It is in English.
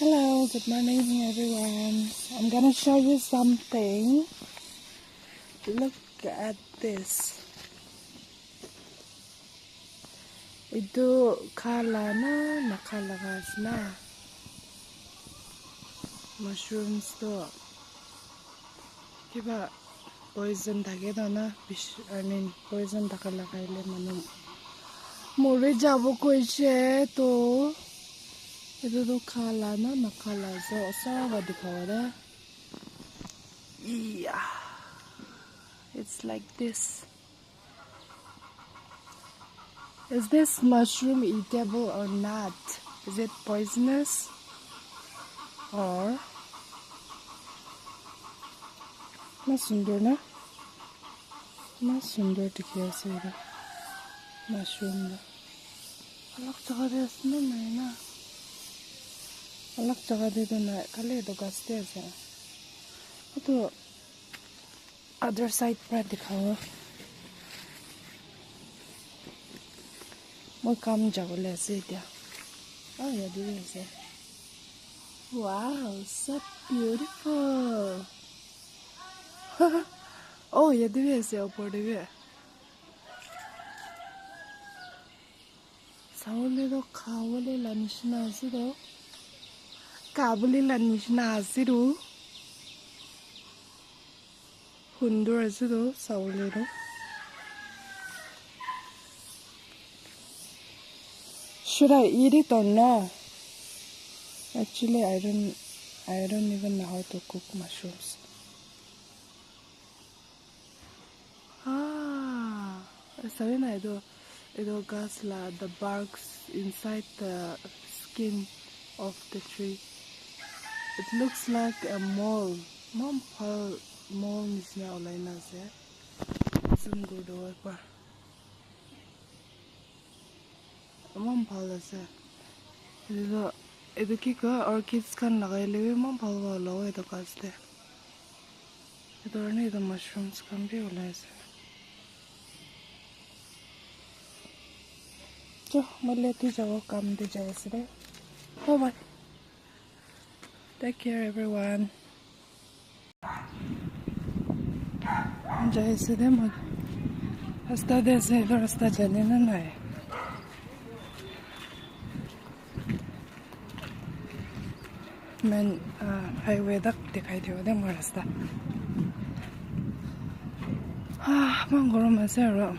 Hello, good morning everyone. I'm gonna show you something. Look at this. Ito kala na nakalagas na. Mushrooms to. Kiba poison থাকে na. Poison takalakaile manum. Mori jabo koise to. Ito to kala na nakalazo. Sawa dikhawa. Yeah. It's like this. Is this mushroom eatable or not? Is it poisonous? Or sundar na? Sundar dikhiya ase etu mushroom. Alag jaga de ase na nai na? Alag jaga de to nai. Khali etu gas te ase. Etu other side pra dikhawo. Moi kam jagole ase etia. Oh, yeah, there is it. Wow, so beautiful. Oh, yeah, there is it. Saule do kawale lanishna asido. Kabuli lanishna asido. Hundur asido saule do. Should I eat it or not? Actually, I don't even know how to cook mushrooms. Sabi na ito gas la the barks inside the skin of the tree. It looks like a mole. Mom pal mole nisna olay na se. Some good work. Mom pal ase. Ito kika orchids kan lagay lewe mom pal wala ito kaste. Ito na ito mushrooms kan bi olay se. So, maleti jago kam de jago sire. Bye. Take care everyone. Jai sire mag. Rasta de se ito rasta jane na na hai. Men highway dak dikhai diyo de mo rasta. Mang goro ma se ro.